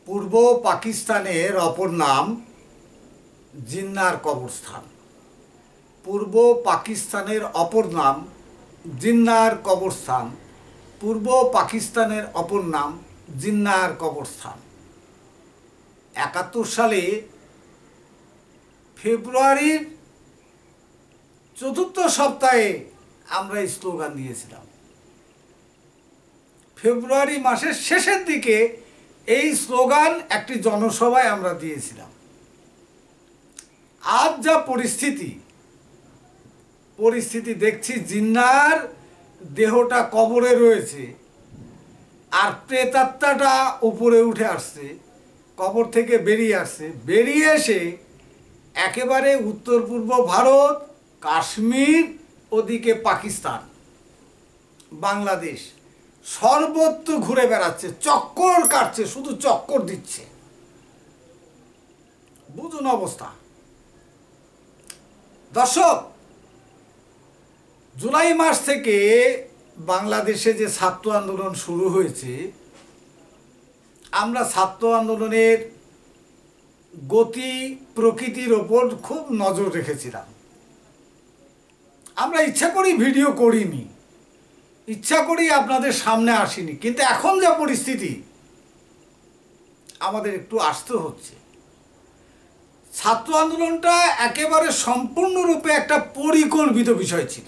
পূর্ব পাকিস্তানের অপর নাম জিন্নার কবরস্থান। পূর্ব পাকিস্তানের অপর নাম জিন্নার কবরস্থান। পূর্ব পাকিস্তানের অপর নাম জিন্নার কবরস্থান। 71 সালে ফেব্রুয়ারির 4th সপ্তাহে আমরা এই স্লোগান দিয়েছিলাম। ফেব্রুয়ারি মাসের শেষের দিকে এই স্লোগান একটি জনসভায় আমরা দিয়েছিলাম। আজ যা পরিস্থিতি দেখছি, জিন্নার দেহটা কবরে রয়েছে আর প্রেতাত্মাটা উপরে উঠে আসছে, কবর থেকে বেরিয়ে এসে একেবারে উত্তর পূর্ব ভারত, কাশ্মীর, ওদিকে পাকিস্তান, বাংলাদেশ সর্বত্র ঘুরে বেড়াচ্ছে, চক্কর কাটছে, শুধু চক্কর দিচ্ছে। বুঝুন অবস্থা। দর্শক, জুলাই মাস থেকে বাংলাদেশে যে ছাত্র আন্দোলন শুরু হয়েছে, আমরা ছাত্র আন্দোলনের গতি প্রকৃতির ওপর খুব নজর রেখেছিলাম। আমরা ইচ্ছা করি ভিডিও করিনি, ইচ্ছা করি আপনাদের সামনে আসিনি, কিন্তু এখন যা পরিস্থিতি আমাদের একটু আসতে হচ্ছে। ছাত্র আন্দোলনটা একেবারে সম্পূর্ণরূপে একটা পরিকল্পিত বিষয় ছিল,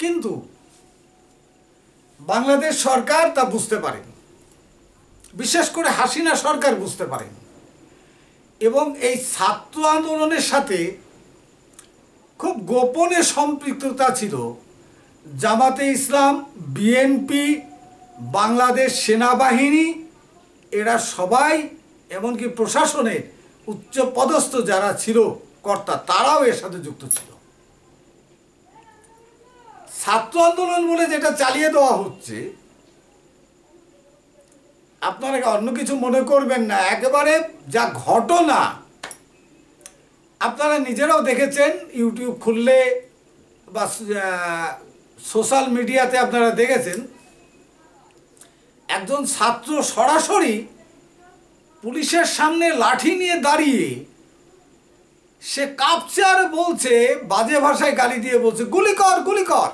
কিন্তু বাংলাদেশ সরকার তা বুঝতে পারেনি, বিশেষ করে হাসিনা সরকার বুঝতে পারেনি। এবং এই ছাত্র আন্দোলনের সাথে খুব গোপনে সম্পৃক্ততা ছিল জামাতে ইসলাম, বিএনপি, বাংলাদেশ সেনাবাহিনী, এরা সবাই, এমনকি প্রশাসনের উচ্চ পদস্থ যারা ছিল কর্তা, তারাও এর সাথে যুক্ত ছিল। ছাত্র আন্দোলন বলে যেটা চালিয়ে দেওয়া হচ্ছে, আপনারা অন্য কিছু মনে করবেন না, একেবারে যা ঘটনা আপনারা নিজেরাও দেখেছেন, ইউটিউব খুললে বা সোশ্যাল মিডিয়াতে আপনারা দেখেছেন, একজন ছাত্র সরাসরি পুলিশের সামনে লাঠি নিয়ে দাঁড়িয়ে সে কাঁপছে আর বলছে, বাজে ভাষায় গালি দিয়ে বলছে, গুলি কর, গুলি কর।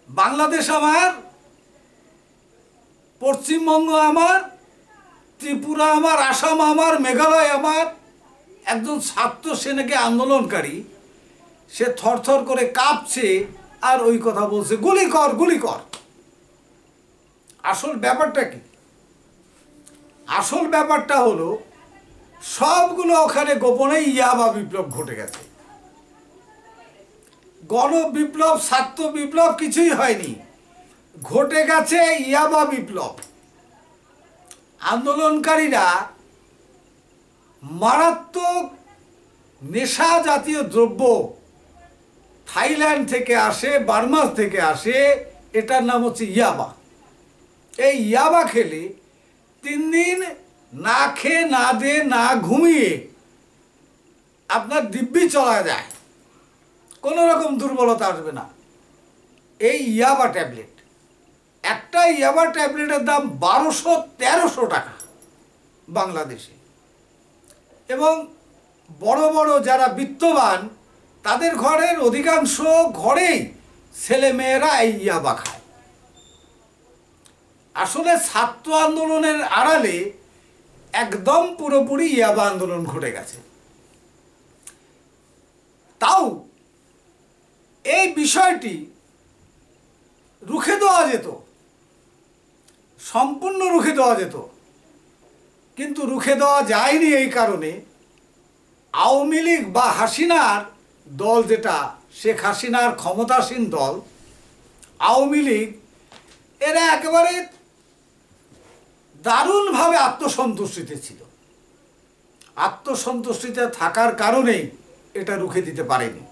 বাংলাদেশ আমার, পশ্চিমবঙ্গ আমার, ত্রিপুরা আমার, আসাম আমার, মেঘালয় আমার। একজন ছাত্র, সে নাকি আন্দোলনকারী, সে থরথর করে কাঁপছে আর ওই কথা বলছে, গুলি কর, গুলি কর। আসল ব্যাপারটা কি? আসল ব্যাপারটা হলো, সবগুলো ওখানে গোপনে ইয়াবা বিপ্লব ঘটে গেছে। গণ বিপ্লব, ছাত্র বিপ্লব কিছুই হয়নি, ঘটে গেছে ইয়াবা বিপ্লব। আন্দোলনকারীরা মারাত্মক নেশা জাতীয় দ্রব্য থাইল্যান্ড থেকে আসে, বার্মা থেকে আসে, এটার নাম হচ্ছে ইয়াবা। এই ইয়াবা খেলে 3 দিন না খেয়ে, না দিয়ে, না ঘুমিয়ে আপনার দিব্যি চলা যায়, কোনো রকম দুর্বলতা আসবে না। এই ইয়াবা ট্যাবলেট, একটা ইয়াবা ট্যাবলেটের দাম 1200-1300 টাকা বাংলাদেশে। এবং বড় বড় যারা বিত্তবান, তাদের ঘরের অধিকাংশ ঘরেই ছেলেমেয়েরা এই ইয়াবা খায়। আসলে ছাত্র আন্দোলনের আড়ালে একদম পুরোপুরি ইয়াবা আন্দোলন ঘটে গেছে। তাও এই বিষয়টি রুখে দেওয়া যেত, সম্পূর্ণ রুখে দেওয়া যেত, কিন্তু রুখে দেওয়া যায়নি। এই কারণে আওয়ামী লীগ বা হাসিনার দল, যেটা শেখ হাসিনার ক্ষমতাসীন দল আওয়ামী লীগ, এরা একেবারে দারুণভাবে আত্মসন্তুষ্টিতে ছিল। আত্মসন্তুষ্টিতে থাকার কারণেই এটা রুখে দিতে পারেনি।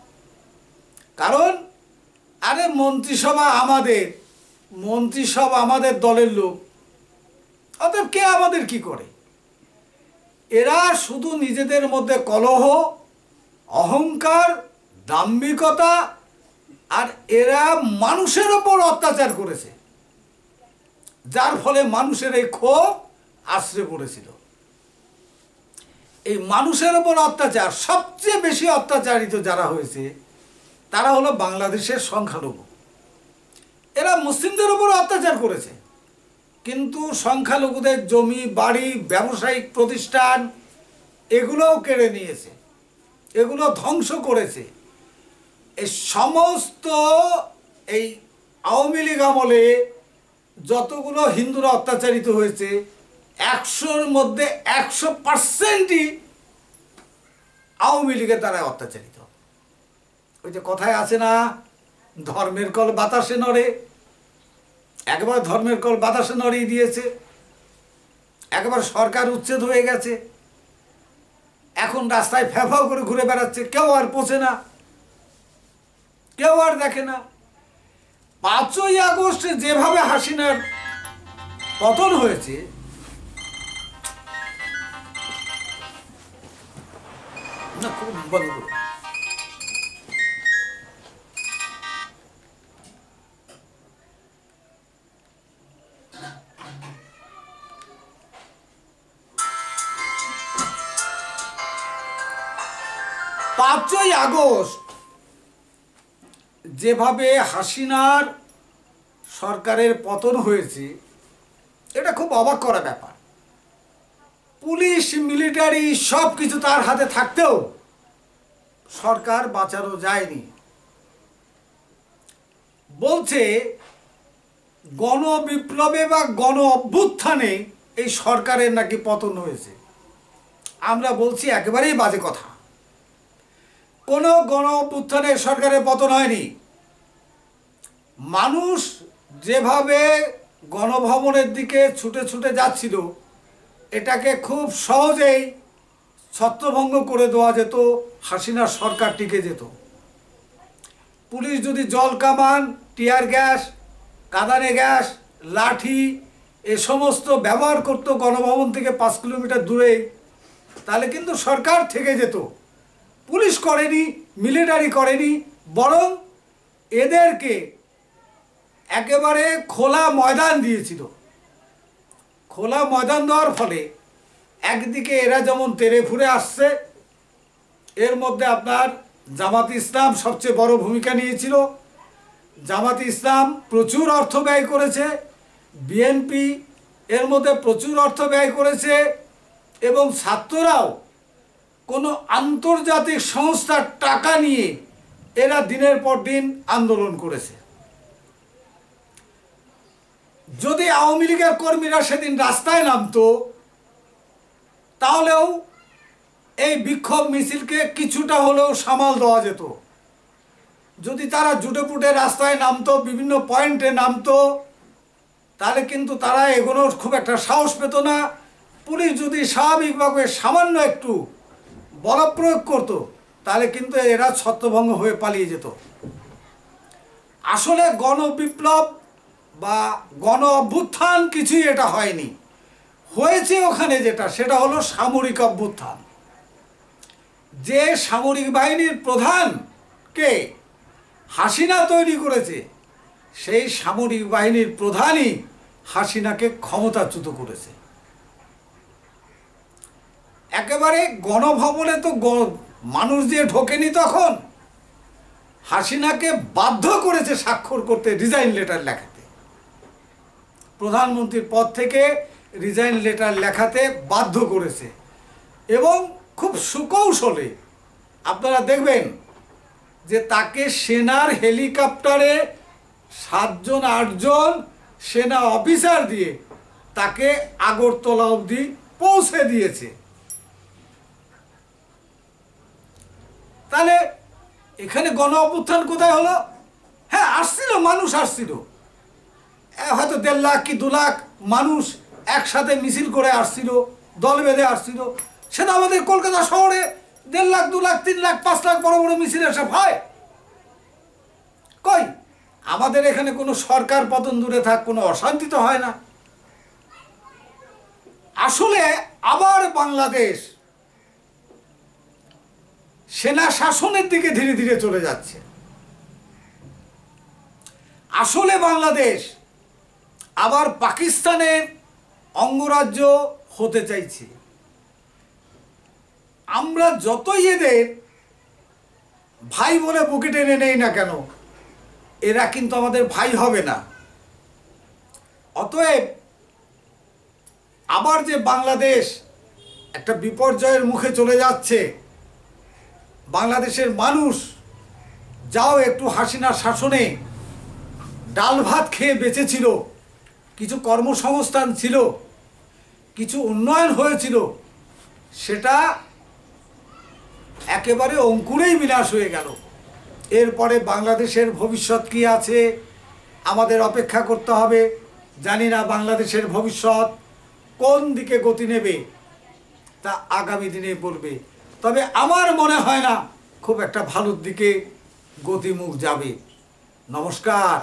কারণ আরে মন্ত্রিসভা আমাদের দলের লোক, অতএব কে আমাদের কি করে? এরা শুধু নিজেদের মধ্যে কলহ, অহংকার, দাম্ভিকতা, আর এরা মানুষের ওপর অত্যাচার করেছে। যার ফলে মানুষের এই ক্ষোভ আশ্রে পড়েছিল। এই মানুষের উপর অত্যাচার, সবচেয়ে বেশি অত্যাচারিত যারা হয়েছে তারা হলো বাংলাদেশের সংখ্যালঘু। এরা মুসলিমদের উপর অত্যাচার করেছে, কিন্তু সংখ্যালঘুদের জমি, বাড়ি, ব্যবসায়িক প্রতিষ্ঠান এগুলোও কেড়ে নিয়েছে, এগুলো ধ্বংস করেছে। এই সমস্ত এই আওয়ামী লীগ আমলে যতগুলো হিন্দুরা অত্যাচারিত হয়েছে 100-র মধ্যে 100%ই আওয়ামী লীগের দ্বারা অত্যাচারিত। ওই যে কথায় আছে না, ধর্মের কল বাতাসে নড়ে, একবার ধর্মের কল বাতাসে নড়িয়ে দিয়েছে, একবার সরকার উচ্ছেদ হয়ে গেছে, এখন রাস্তায় ফ্যাফাও করে ঘুরে বেড়াচ্ছে, কেউ আর পৌঁছে না, কেউ আর দেখে না। 5ই আগস্টে যেভাবে হাসিনার পতন হয়েছে, না খুব বন্ধ করো। 5ই আগস্ট যেভাবে হাসিনার সরকারের পতন হয়েছে, এটা খুব অবাক করা ব্যাপার। পুলিশ, মিলিটারি সব কিছু তার হাতে থাকতেও সরকার বাঁচানো যায়নি। বলছে গণবিপ্লবে বা গণ অভ্যুত্থানে এই সরকারের নাকি পতন হয়েছে। আমরা বলছি একেবারেই বাজে কথা। কোনো গণ অভ্যুত্থানে সরকারের পতন হয়নি। মানুষ যেভাবে গণভবনের দিকে ছুটে ছুটে যাচ্ছিল, এটাকে খুব সহজেই ছত্রভঙ্গ করে দেওয়া যেত, হাসিনার সরকার টিকে যেত। পুলিশ যদি জল কামান, টিয়ার গ্যাস, কাঁদানে গ্যাস, লাঠি এ সমস্ত ব্যবহার করতো গণভবন থেকে 5 কিলোমিটার দূরে, তাহলে কিন্তু সরকার থেকে যেত। পুলিশ করেনি, মিলিটারি করেনি, বরং এদেরকে একেবারে খোলা ময়দান দিয়েছিল। খোলা ময়দান দেওয়ার ফলে একদিকে এরা যেমন তেরে ফুরে আসছে, এর মধ্যে আপনার জামাত ইসলাম সবচেয়ে বড় ভূমিকা নিয়েছিল। জামাত ইসলাম প্রচুর অর্থ ব্যয় করেছে, বিএনপি এর মধ্যে প্রচুর অর্থ ব্যয় করেছে, এবং ছাত্ররাও কোনো আন্তর্জাতিক সংস্থার টাকা নিয়ে এরা দিনের পর দিন আন্দোলন করেছে। যদি আওয়ামী লীগের কর্মীরা সেদিন রাস্তায় নামতো, তাহলেও এই বিক্ষোভ মিছিলকে কিছুটা হলেও সামাল দেওয়া যেত। যদি তারা জুটে পুটে রাস্তায় নামতো, বিভিন্ন পয়েন্টে নামতো, তাহলে কিন্তু তারা এগোনোর খুব একটা সাহস পেত না। পুলিশ যদি স্বাভাবিকভাবে সামান্য একটু বলপ্রয়োগ করত, তাহলে কিন্তু এরা ছত্রভঙ্গ হয়ে পালিয়ে যেত। আসলে গণবিপ্লব বা গণ অভ্যুত্থান কিছুই এটা হয়নি। হয়েছে ওখানে যেটা, সেটা হলো সামরিক অভ্যুত্থান। যে সামরিক বাহিনীর প্রধানকে হাসিনা তৈরি করেছে, সেই সামরিক বাহিনীর প্রধানই হাসিনাকে ক্ষমতাচ্যুত করেছে। একেবারে গণভবনে তো মানুষ দিয়ে ঢোকেনি, তখন হাসিনাকে বাধ্য করেছে স্বাক্ষর করতে, রিজাইন লেটার লেখাতে। প্রধানমন্ত্রীর পদ থেকে রিজাইন লেটার লেখাতে বাধ্য করেছে, এবং খুব সুকৌশলে আপনারা দেখবেন যে তাকে সেনার হেলিকপ্টারে 7-8 সেনা অফিসার দিয়ে তাকে আগরতলা অবধি পৌঁছে দিয়েছে। তাহলে এখানে গণ অভ্যুত্থান কোথায় হলো? হ্যাঁ, আসছিল, মানুষ আসছিল, হয়তো 1.5 লাখ কি 2 লাখ মানুষ একসাথে মিছিল করে আসছিল, দল বেঁধে আসছিল। সেটা আমাদের কলকাতা শহরে 1.5 লাখ, 2 লাখ, 3 লাখ, 5 লাখ বড় বড় মিছিল এসব হয়। কই আমাদের এখানে কোনো সরকার পতন দূরে থাক, কোনো অশান্তি তো হয় না। আসলে আবার বাংলাদেশ সেনা শাসনের দিকে ধীরে ধীরে চলে যাচ্ছে। আসলে বাংলাদেশ আবার পাকিস্তানের অঙ্গরাজ্য হতে চাইছে। আমরা যতই এদের ভাই বলে বুকে টেনে নেই না কেন, এরা কিন্তু আমাদের ভাই হবে না। অতএব আবার যে বাংলাদেশ একটা বিপর্যয়ের মুখে চলে যাচ্ছে, বাংলাদেশের মানুষ যাও একটু হাসিনার শাসনে ডাল ভাত খেয়ে বেঁচেছিল, কিছু কর্মসংস্থান ছিল, কিছু উন্নয়ন হয়েছিল, সেটা একেবারে অঙ্কুরেই বিনাশ হয়ে গেল। এরপরে বাংলাদেশের ভবিষ্যৎ কি আছে আমাদের অপেক্ষা করতে হবে। জানি না বাংলাদেশের ভবিষ্যৎ কোন দিকে গতি নেবে, তা আগামী দিনে বলবে। তবে আমার মনে হয় না খুব একটা ভালোর দিকে গতিমুখ যাবে। নমস্কার।